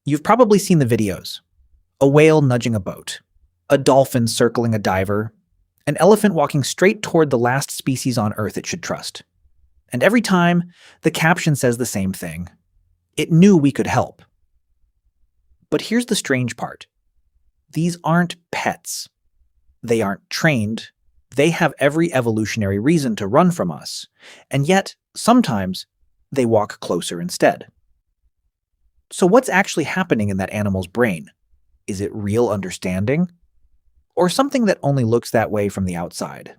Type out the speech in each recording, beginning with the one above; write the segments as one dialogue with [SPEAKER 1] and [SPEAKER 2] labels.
[SPEAKER 1] You've probably seen the videos. A whale nudging a boat, a dolphin circling a diver, an elephant walking straight toward the last species on Earth it should trust. And every time, the caption says the same thing. It knew we could help. But here's the strange part. These aren't pets. They aren't trained. They have every evolutionary reason to run from us. And yet, sometimes, they walk closer instead. So what's actually happening in that animal's brain? Is it real understanding? Or something that only looks that way from the outside?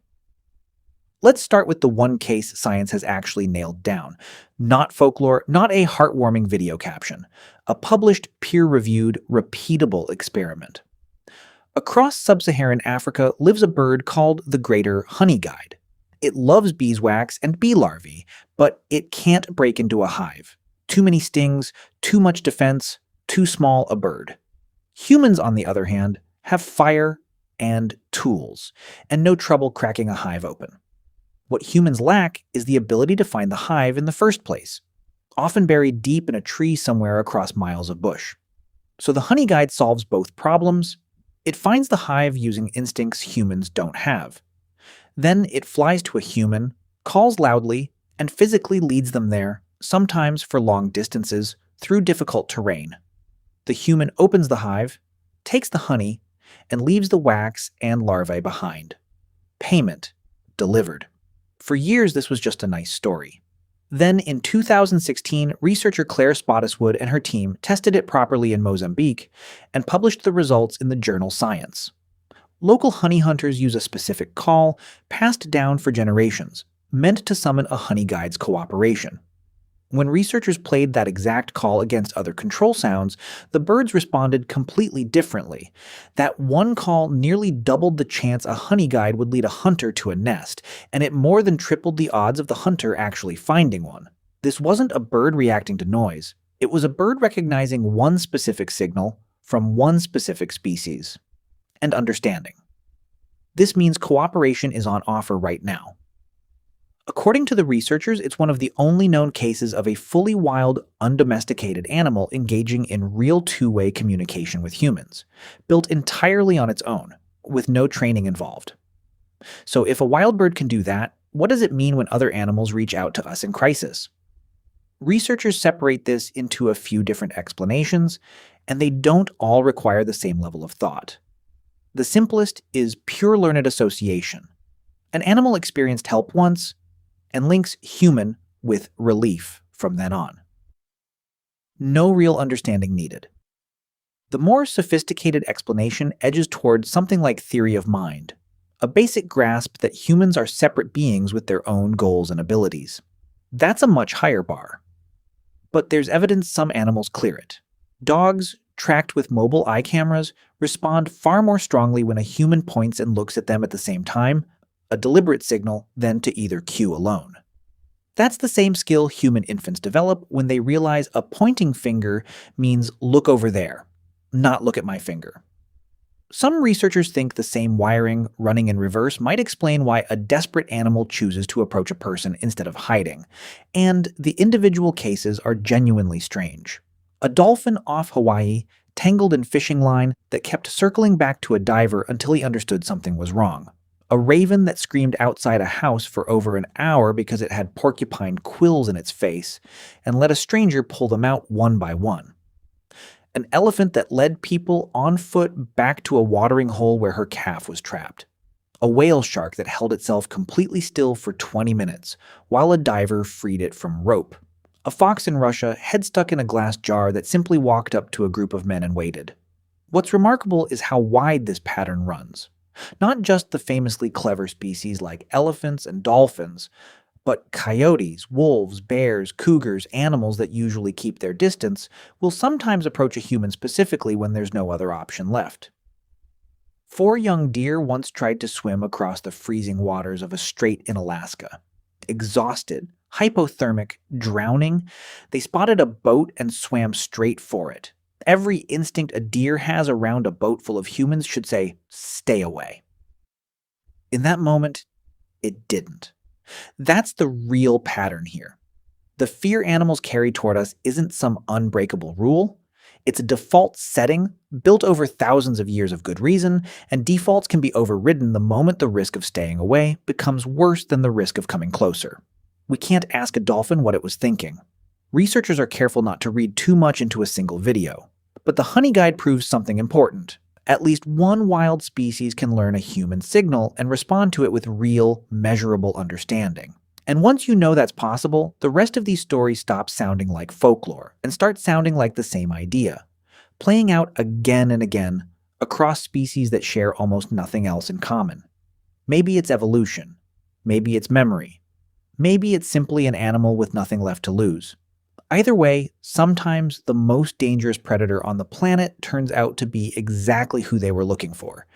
[SPEAKER 1] Let's start with the one case science has actually nailed down. Not folklore, not a heartwarming video caption. A published, peer-reviewed, repeatable experiment. Across sub-Saharan Africa lives a bird called the greater honeyguide. It loves beeswax and bee larvae, but it can't break into a hive. Too many stings, too much defense, too small a bird. Humans, on the other hand, have fire and tools, and no trouble cracking a hive open. What humans lack is the ability to find the hive in the first place, often buried deep in a tree somewhere across miles of bush. So the honey guide solves both problems. It finds the hive using instincts humans don't have. Then it flies to a human, calls loudly, and physically leads them there, sometimes for long distances, through difficult terrain. The human opens the hive, takes the honey, and leaves the wax and larvae behind. Payment delivered. For years, this was just a nice story. Then, in 2016, researcher Claire Spottiswoode and her team tested it properly in Mozambique and published the results in the journal Science. Local honey hunters use a specific call, passed down for generations, meant to summon a honey guide's cooperation. When researchers played that exact call against other control sounds, the birds responded completely differently. That one call nearly doubled the chance a honey guide would lead a hunter to a nest, and it more than tripled the odds of the hunter actually finding one. This wasn't a bird reacting to noise. It was a bird recognizing one specific signal from one specific species. And understanding. This means cooperation is on offer right now. According to the researchers, it's one of the only known cases of a fully wild, undomesticated animal engaging in real two-way communication with humans, built entirely on its own, with no training involved. So if a wild bird can do that, what does it mean when other animals reach out to us in crisis? Researchers separate this into a few different explanations, and they don't all require the same level of thought. The simplest is pure learned association. An animal experienced help once, and links human with relief from then on. No real understanding needed. The more sophisticated explanation edges towards something like theory of mind, a basic grasp that humans are separate beings with their own goals and abilities. That's a much higher bar. But there's evidence some animals clear it. Dogs, tracked with mobile eye cameras, respond far more strongly when a human points and looks at them at the same time, a deliberate signal, than to either cue alone. That's the same skill human infants develop when they realize a pointing finger means look over there, not look at my finger. Some researchers think the same wiring running in reverse might explain why a desperate animal chooses to approach a person instead of hiding, and the individual cases are genuinely strange. A dolphin off Hawaii tangled in fishing line that kept circling back to a diver until he understood something was wrong. A raven that screamed outside a house for over an hour because it had porcupine quills in its face, and let a stranger pull them out one by one. An elephant that led people on foot back to a watering hole where her calf was trapped. A whale shark that held itself completely still for 20 minutes, while a diver freed it from rope. A fox in Russia, head stuck in a glass jar, that simply walked up to a group of men and waited. What's remarkable is how wide this pattern runs. Not just the famously clever species like elephants and dolphins, but coyotes, wolves, bears, cougars, animals that usually keep their distance, will sometimes approach a human specifically when there's no other option left. 4 young deer once tried to swim across the freezing waters of a strait in Alaska. Exhausted, hypothermic, drowning, they spotted a boat and swam straight for it. Every instinct a deer has around a boat full of humans should say, stay away. In that moment, it didn't. That's the real pattern here. The fear animals carry toward us isn't some unbreakable rule. It's a default setting built over thousands of years of good reason, and defaults can be overridden the moment the risk of staying away becomes worse than the risk of coming closer. We can't ask a dolphin what it was thinking. Researchers are careful not to read too much into a single video. But the honey guide proves something important. At least one wild species can learn a human signal and respond to it with real, measurable understanding. And once you know that's possible, the rest of these stories stop sounding like folklore and start sounding like the same idea, playing out again and again across species that share almost nothing else in common. Maybe it's evolution. Maybe it's memory. Maybe it's simply an animal with nothing left to lose. Either way, sometimes the most dangerous predator on the planet turns out to be exactly who they were looking for.